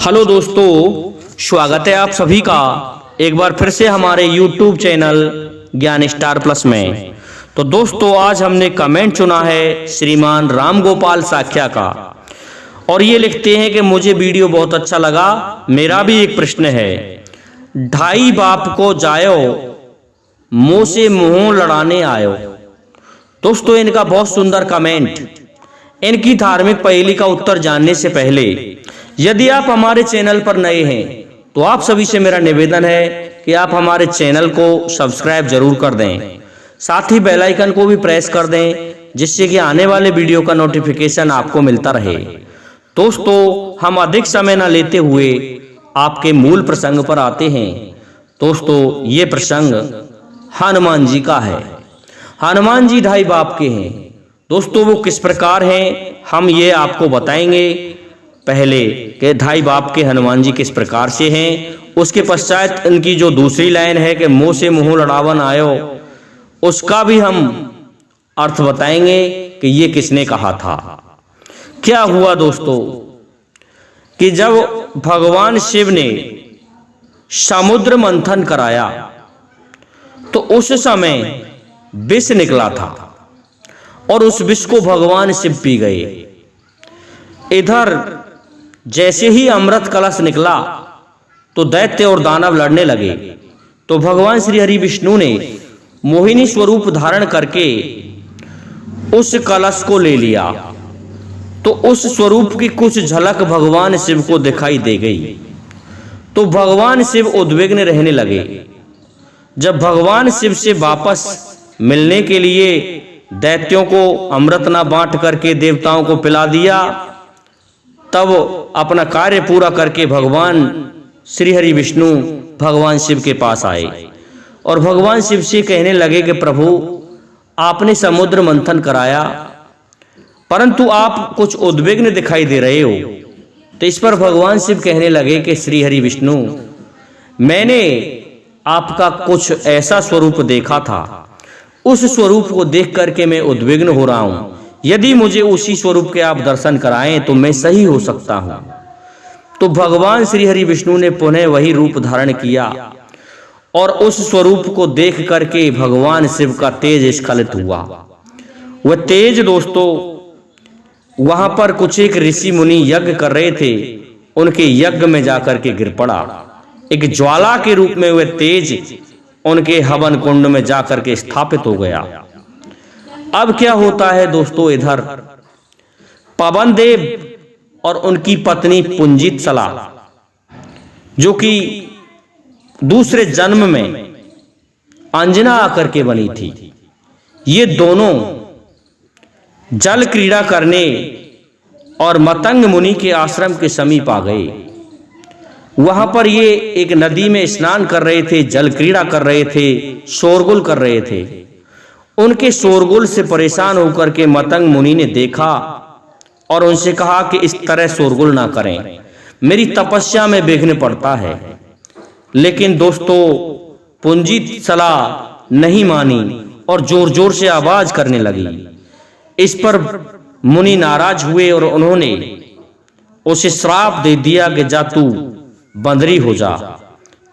Hello दोस्तों, स्वागत है आप सभी का एक बार फिर से हमारे YouTube चैनल ज्ञान स्टार प्लस में। तो दोस्तों, आज हमने कमेंट चुना है श्रीमान राम गोपाल साख्या का, और ये लिखते हैं कि मुझे वीडियो बहुत अच्छा लगा। मेरा भी एक प्रश्न है, ढाई बाप को जायो मुंह से मुंह लड़ाने आयो। दोस्तों, इनका बहुत सुंदर कमेंट। इनकी धार्मिक पहेली का उत्तर जानने से पहले यदि आप हमारे चैनल पर नए हैं तो आप सभी से मेरा निवेदन है कि आप हमारे चैनल को सब्सक्राइब जरूर कर दें, साथ ही बेल आइकन को भी प्रेस कर दें, जिससे कि आने वाले वीडियो का नोटिफिकेशन आपको मिलता रहे। दोस्तों, हम अधिक समय न लेते हुए आपके मूल प्रसंग पर आते हैं। दोस्तों, ये प्रसंग हनुमान जी का है। हनुमान जी ढाई बाप के हैं। दोस्तों, वो किस प्रकार हैं हम ये आपको बताएंगे। पहले के ढाई बाप के हनुमान जी किस प्रकार से हैं, उसके पश्चात इनकी जो दूसरी लाइन है कि मुंह से मुंह लड़ावन आयो, उसका भी हम अर्थ बताएंगे कि ये किसने कहा था। क्या हुआ दोस्तों कि जब भगवान शिव ने समुद्र मंथन कराया तो उस समय विष निकला था और उस विष को भगवान शिव पी गए। इधर जैसे ही अमृत कलश निकला तो दैत्य और दानव लड़ने लगे। तो भगवान श्री हरि विष्णु ने मोहिनी स्वरूप धारण करके उस कलश को ले लिया। तो उस स्वरूप की कुछ झलक भगवान शिव को दिखाई दे गई। तो भगवान शिव उद्विग्न रहने लगे। जब भगवान शिव से वापस मिलने के लिए दैत्यों को अमृत न बांट करके देवताओं को पिला दिया, तब अपना कार्य पूरा करके भगवान श्री हरि विष्णु भगवान शिव के पास आए और भगवान शिव से कहने लगे कि प्रभु, आपने समुद्र मंथन कराया परंतु आप कुछ उद्विग्न दिखाई दे रहे हो। तो इस पर भगवान शिव कहने लगे कि श्री हरि विष्णु, मैंने आपका कुछ ऐसा स्वरूप देखा था, उस स्वरूप को देख करके मैं उद्विग्न हो रहा हूं। यदि मुझे उसी स्वरूप के आप दर्शन कराएं तो मैं सही हो सकता हूं। तो भगवान श्री हरि विष्णु ने पुनः वही रूप धारण किया और उस स्वरूप को देख करके भगवान शिव का तेज स्खलित हुआ। वह तेज दोस्तों, वहां पर कुछ एक ऋषि मुनि यज्ञ कर रहे थे, उनके यज्ञ में जाकर के गिर पड़ा। एक ज्वाला के रूप में वह तेज उनके हवन कुंड में जाकर के स्थापित हो गया। अब क्या होता है दोस्तों, इधर पवन देव और उनकी पत्नी पुंजित सला, जो कि दूसरे जन्म में अंजना आकर के बनी थी, ये दोनों जल क्रीड़ा करने और मतंग मुनि के आश्रम के समीप आ गए। वहां पर ये एक नदी में स्नान कर रहे थे, जल क्रीड़ा कर रहे थे, शोरगुल कर रहे थे। उनके शोरगुल से परेशान होकर के मतंग मुनि ने देखा और उनसे कहा कि इस तरह शोरगुल ना करें, मेरी तपस्या में विघ्न पड़ता है। लेकिन दोस्तों, पुंजित सला नहीं मानी और जोर जोर से आवाज करने लगी। इस पर मुनि नाराज हुए और उन्होंने उसे श्राप दे दिया कि जा तू बंदरी हो जा।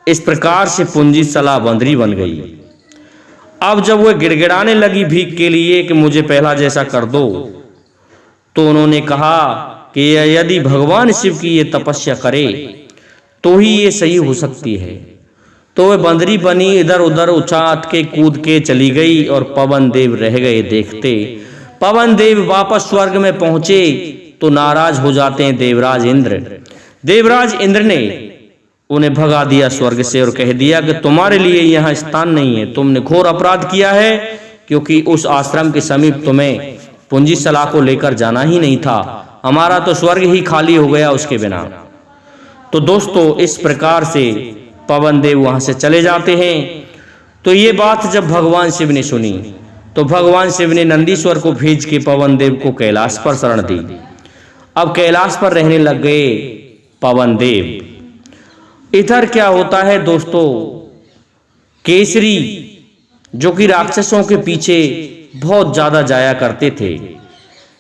इस प्रकार से पुंजित सला बंदरी बन गई। अब जब वह गिड़गिड़ाने लगी भीख के लिए कि मुझे पहला जैसा कर दो, तो उन्होंने कहा कि यदि भगवान शिव की ये तपस्या करे तो ही ये सही हो सकती है। तो वह बंदरी बनी, इधर उधर उछात के कूद के चली गई और पवन देव रह गए देखते। पवन देव वापस स्वर्ग में पहुंचे तो नाराज हो जाते हैं देवराज इंद्र। देवराज इंद्र ने उन्हें भगा दिया स्वर्ग से और कह दिया कि तुम्हारे लिए यहाँ स्थान नहीं है, तुमने घोर अपराध किया है, क्योंकि उस आश्रम के समीप तुम्हें पुंजित सला को लेकर जाना ही नहीं था। हमारा तो स्वर्ग ही खाली हो गया उसके बिना। तो दोस्तों, इस प्रकार से पवन देव वहां से चले जाते हैं। तो ये बात जब भगवान शिव ने सुनी तो भगवान शिव ने नंदीश्वर को भेज के पवन देव को कैलाश पर शरण दी। अब कैलाश पर रहने लग गए पवन देव। इधर क्या होता है दोस्तों, केसरी जो कि राक्षसों के पीछे बहुत ज्यादा जाया करते थे,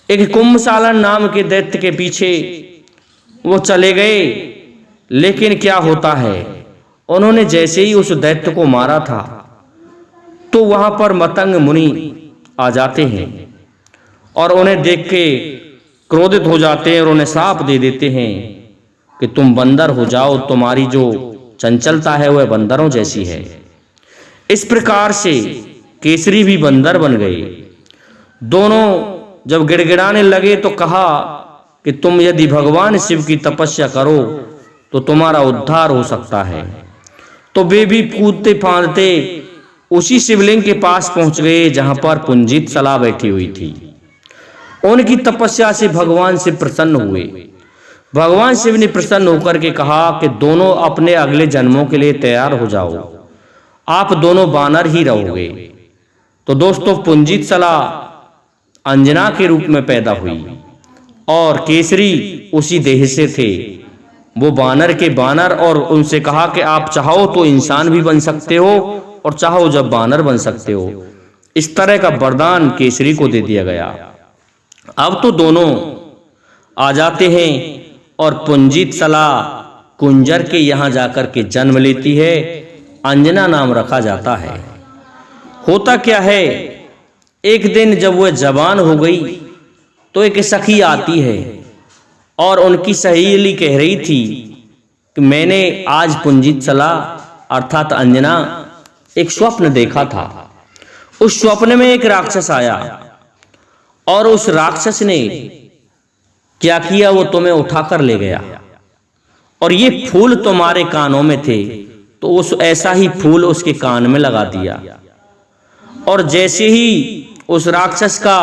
एक कुंभसालन नाम के दैत्य के पीछे वो चले गए लेकिन क्या होता है, उन्होंने जैसे ही उस दैत्य को मारा था तो वहां पर मतंग मुनि आ जाते हैं और उन्हें देख के क्रोधित हो जाते हैं और उन्हें श्राप दे देते हैं कि तुम बंदर हो जाओ, तुम्हारी जो चंचलता है वह बंदरों जैसी है। इस प्रकार से केसरी भी बंदर बन गए। दोनों जब गिड़गिड़ाने लगे तो कहा कि तुम यदि भगवान शिव की तपस्या करो तो तुम्हारा उद्धार हो सकता है। तो वे भी कूदते फांदते उसी शिवलिंग के पास पहुंच गए जहां पर पुंजित सला बैठी हुई थी। उनकी तपस्या से भगवान शिव प्रसन्न हुए। भगवान शिव ने प्रसन्न होकर के कहा कि दोनों अपने अगले जन्मों के लिए तैयार हो जाओ, आप दोनों बानर ही रहोगे। तो दोस्तों पुंजित सला अंजना के रूप में पैदा हुई और केसरी उसी देह से थे, वो बानर के बानर, और उनसे कहा कि आप चाहो तो इंसान भी बन सकते हो और चाहो जब बानर बन सकते हो। इस तरह का वरदान केसरी को दे दिया गया। अब तो दोनों आ जाते हैं और पुंजित सला कुंजर के यहां जाकर के जन्म लेती है। अंजना नाम रखा जाता है। होता क्या है, एक दिन जब वह जवान हो गई तो एक सखी आती है और उनकी सहेली कह रही थी कि मैंने आज पुंजित सला अर्थात अंजना एक स्वप्न देखा था। उस स्वप्न में एक राक्षस आया और उस राक्षस ने क्या किया, वो तुम्हें उठाकर ले गया और ये फूल तुम्हारे कानों में थे तो उस ऐसा ही फूल उसके कान में लगा दिया। और जैसे ही उस राक्षस का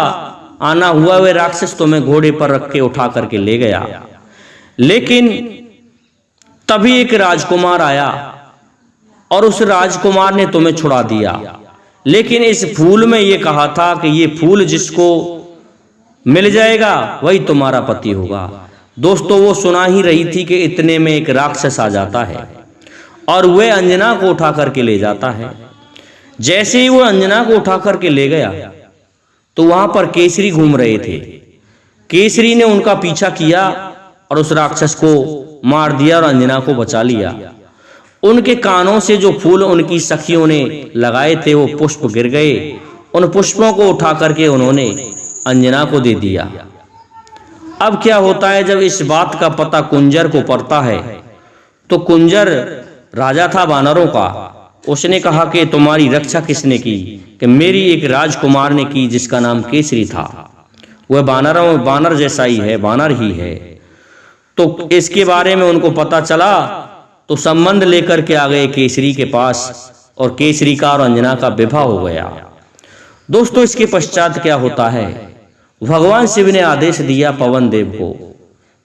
आना हुआ, वह राक्षस तुम्हें घोड़े पर रख के उठा करके ले गया। लेकिन तभी एक राजकुमार आया और उस राजकुमार ने तुम्हें छुड़ा दिया। लेकिन इस फूल में यह कहा था कि ये फूल जिसको मिल जाएगा वही तुम्हारा पति होगा। दोस्तों वो सुना ही रही थी कि इतने में एक राक्षस आ जाता है और वह अंजना को उठा करके ले जाता है। जैसे ही वो अंजना को उठा करके ले गया तो वहां पर केसरी घूम रहे थे। केसरी ने उनका पीछा किया और उस राक्षस को मार दिया और अंजना को बचा लिया। उनके कानों से जो फूल उनकी सखियों ने लगाए थे वो पुष्प गिर गए। उन पुष्पों को उठा करके उन्होंने अंजना को दे दिया। अब क्या होता है, जब इस बात का पता कुंजर को पड़ता है तो कुंजर राजा था बानरों का। उसने कहा कि तुम्हारी रक्षा किसने की? कि मेरी एक राजकुमार ने की जिसका नाम केसरी था। वह बानर जैसा ही है, बानर ही है। तो इसके बारे में उनको पता चला तो संबंध लेकर के आ गए केसरी के पास और केसरी का और अंजना का विवाह हो गया। दोस्तों इसके पश्चात क्या होता है, भगवान शिव ने आदेश दिया पवन देव को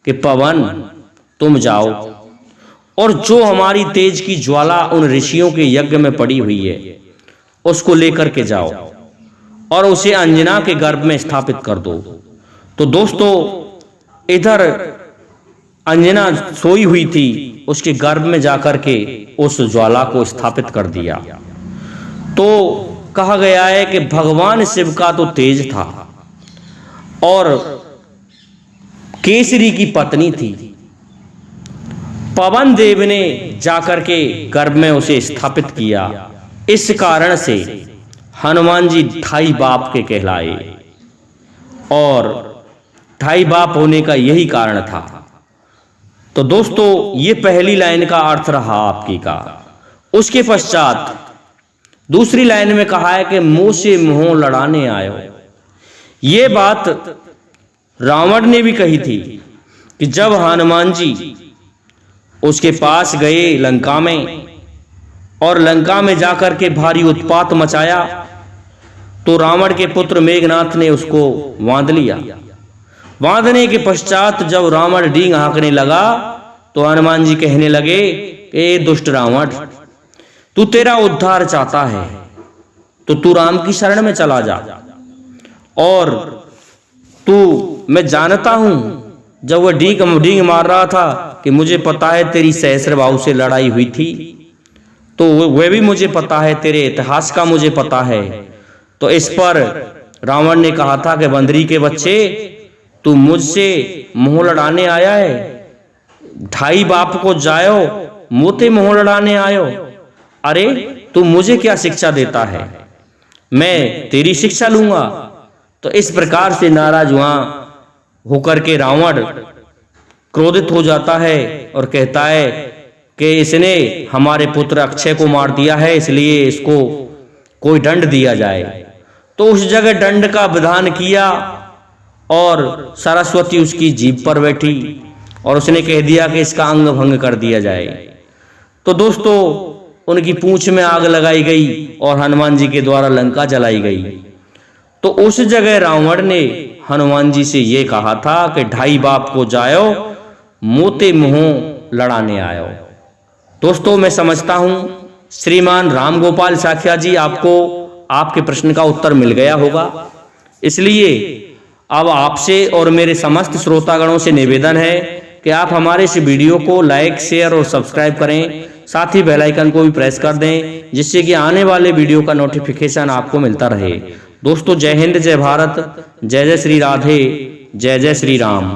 कि पवन तुम जाओ और जो हमारी तेज की ज्वाला उन ऋषियों के यज्ञ में पड़ी हुई है उसको लेकर के जाओ और उसे अंजना के गर्भ में स्थापित कर दो। तो दोस्तों इधर अंजना सोई हुई थी, उसके गर्भ में जाकर के उस ज्वाला को स्थापित कर दिया। तो कहा गया है कि भगवान शिव का तो तेज था और केसरी की पत्नी थी। पवन देव ने जाकर के गर्भ में उसे स्थापित किया। इस कारण से हनुमान जी ढाई बाप के कहलाए और ढाई बाप होने का यही कारण था। तो दोस्तों ये पहली लाइन का अर्थ रहा आपकी का। उसके पश्चात दूसरी लाइन में कहा है कि मुंह से मुंह लड़ाने आयो। ये बात रावण ने भी कही थी कि जब हनुमान जी उसके पास गए लंका में और लंका में जाकर के भारी उत्पात मचाया तो रावण के पुत्र मेघनाथ ने उसको बांध लिया। बांधने के पश्चात जब रावण डींग हाँकने लगा तो हनुमान जी कहने लगे कि दुष्ट रावण, तू तेरा उद्धार चाहता है तो तू राम की शरण में चला जा। और तू, मैं जानता हूं जब वह डींग मार रहा था कि मुझे पता है तेरी सहस्त्रबाहु से लड़ाई हुई थी, तो वह भी मुझे पता है, तेरे इतिहास का मुझे पता है। तो इस पर रावण ने कहा था कि बंदरी के बच्चे, तू मुझसे मुंह लड़ाने आया है, ढाई बाप को जायो मोते मोह लड़ाने आयो। अरे तू मुझे क्या शिक्षा देता है, मैं तेरी शिक्षा लूंगा। तो इस प्रकार से नाराज हुआ होकर के रावण क्रोधित हो जाता है और कहता है कि इसने हमारे पुत्र अक्षय को मार दिया है, इसलिए इसको कोई दंड दिया जाए। तो उस जगह दंड का विधान किया और सरस्वती उसकी जीभ पर बैठी और उसने कह दिया कि इसका अंग भंग कर दिया जाए। तो दोस्तों उनकी पूंछ में आग लगाई गई और हनुमान जी के द्वारा लंका जलाई गई। तो उस जगह रावण ने हनुमान जी से ये कहा था कि ढाई बाप को जायो मोते मुंह लड़ाने आयो। दोस्तों मैं समझता हूं श्रीमान राम गोपाल साखिया जी आपको आपके प्रश्न का उत्तर मिल गया होगा। इसलिए अब आपसे और मेरे समस्त श्रोतागणों से निवेदन है कि आप हमारे इस वीडियो को लाइक, शेयर और सब्सक्राइब करें, साथ ही बेल आइकन को भी प्रेस कर दें, जिससे कि आने वाले वीडियो का नोटिफिकेशन आपको मिलता रहे। दोस्तों जय हिंद, जय भारत, जय जय श्री राधे, जय जय श्री राम।